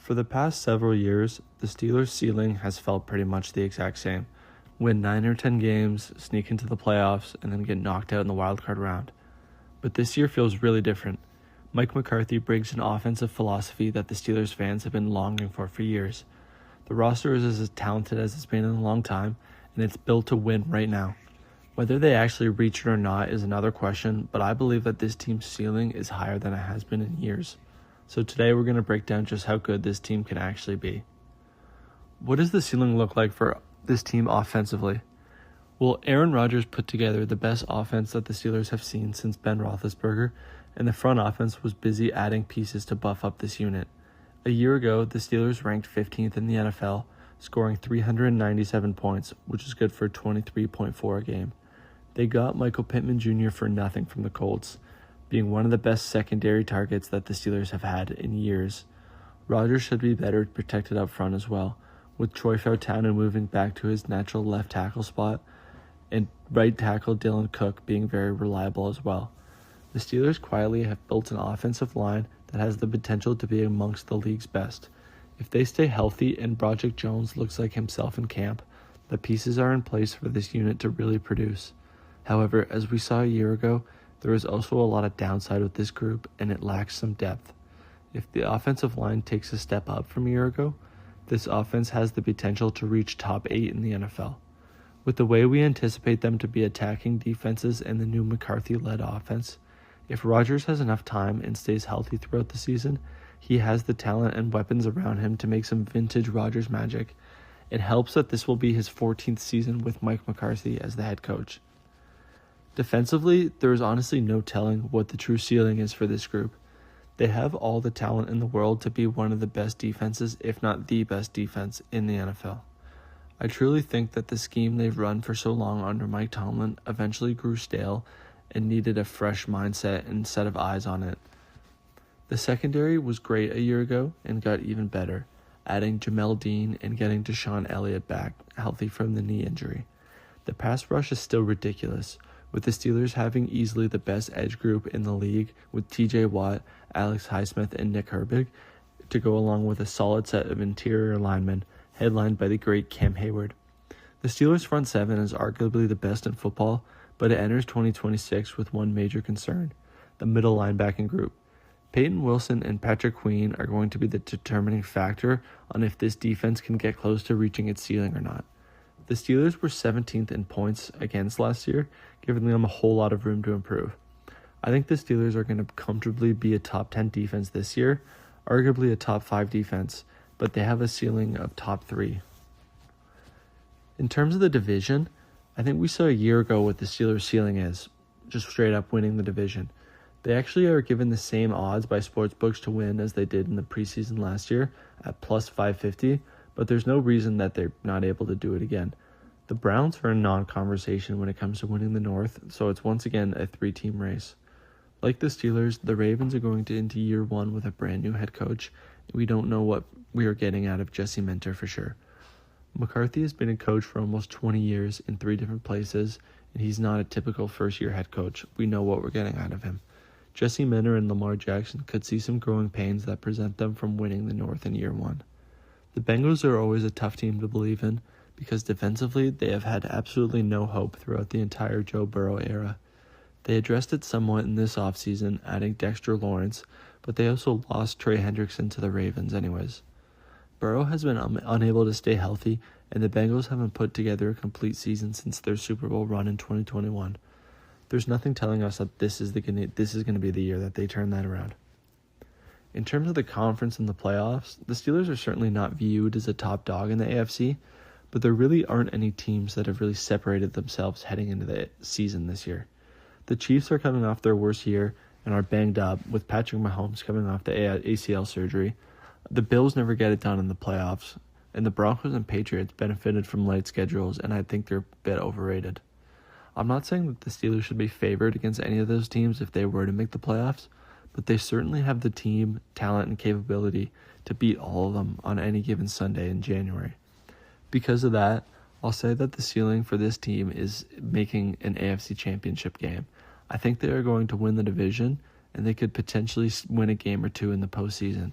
For the past several years, the Steelers' ceiling has felt pretty much the exact same. Win 9 or 10 games, sneak into the playoffs, and then get knocked out in the wildcard round. But this year feels really different. Mike McCarthy brings an offensive philosophy that the Steelers fans have been longing for years. The roster is as talented as it's been in a long time, and it's built to win right now. Whether they actually reach it or not is another question, but I believe that this team's ceiling is higher than it has been in years. So today we're going to break down just how good this team can actually be. What does the ceiling look like for this team offensively? Well, Aaron Rodgers put together the best offense that the Steelers have seen since Ben Roethlisberger, and the front offense was busy adding pieces to buff up this unit. A year ago, the Steelers ranked 15th in the NFL, scoring 397 points, which is good for 23.4 a game. They got Michael Pittman Jr. for nothing from the Colts, being one of the best secondary targets that the Steelers have had in years. Rodgers should be better protected up front as well, with Troy Fautanu moving back to his natural left tackle spot, and right tackle Dylan Cook being very reliable as well. The Steelers quietly have built an offensive line that has the potential to be amongst the league's best. If they stay healthy and Broderick Jones looks like himself in camp, the pieces are in place for this unit to really produce. However, as we saw a year ago, there is also a lot of downside with this group, and it lacks some depth. If the offensive line takes a step up from a year ago, this offense has the potential to reach top 8 in the NFL. With the way we anticipate them to be attacking defenses and the new McCarthy-led offense, if Rodgers has enough time and stays healthy throughout the season, he has the talent and weapons around him to make some vintage Rodgers magic. It helps that this will be his 14th season with Mike McCarthy as the head coach. Defensively, there is honestly no telling what the true ceiling is for this group. They have all the talent in the world to be one of the best defenses, if not the best defense, in the NFL. I truly think that the scheme they've run for so long under Mike Tomlin eventually grew stale and needed a fresh mindset and set of eyes on it. The secondary was great a year ago and got even better, adding Jamel Dean and getting Deshaun Elliott back healthy from the knee injury. The pass rush is still ridiculous, with the Steelers having easily the best edge group in the league with TJ Watt, Alex Highsmith, and Nick Herbig, to go along with a solid set of interior linemen headlined by the great Cam Hayward. The Steelers' front seven is arguably the best in football, but it enters 2026 with one major concern: the middle linebacking group. Peyton Wilson and Patrick Queen are going to be the determining factor on if this defense can get close to reaching its ceiling or not. The Steelers were 17th in points against last year, giving them a whole lot of room to improve. I think the Steelers are going to comfortably be a top 10 defense this year, arguably a top 5 defense, but they have a ceiling of top 3. In terms of the division, I think we saw a year ago what the Steelers' ceiling is, just straight up winning the division. They actually are given the same odds by sportsbooks to win as they did in the preseason last year at plus 550, but there's no reason that they're not able to do it again. The Browns are a non-conversation when it comes to winning the North, so it's once again a 3-team race. Like the Steelers, the Ravens are going into year 1 with a brand new head coach. We don't know what we are getting out of Jesse Minter for sure. McCarthy has been a coach for almost 20 years in 3 different places, and he's not a typical first-year head coach. We know what we're getting out of him. Jesse Minter and Lamar Jackson could see some growing pains that prevent them from winning the North in year 1. The Bengals are always a tough team to believe in because defensively they have had absolutely no hope throughout the entire Joe Burrow era. They addressed it somewhat in this offseason, adding Dexter Lawrence, but they also lost Trey Hendrickson to the Ravens anyways. Burrow has been unable to stay healthy, and the Bengals haven't put together a complete season since their Super Bowl run in 2021. There's nothing telling us that this is going to be the year that they turn that around. In terms of the conference and the playoffs, the Steelers are certainly not viewed as a top dog in the AFC, but there really aren't any teams that have really separated themselves heading into the season this year. The Chiefs are coming off their worst year and are banged up, with Patrick Mahomes coming off the ACL surgery. The Bills never get it done in the playoffs, and the Broncos and Patriots benefited from late schedules, and I think they're a bit overrated. I'm not saying that the Steelers should be favored against any of those teams if they were to make the playoffs, but they certainly have the team, talent, and capability to beat all of them on any given Sunday in January. Because of that, I'll say that the ceiling for this team is making an AFC championship game. I think they are going to win the division, and they could potentially win a game or two in the postseason.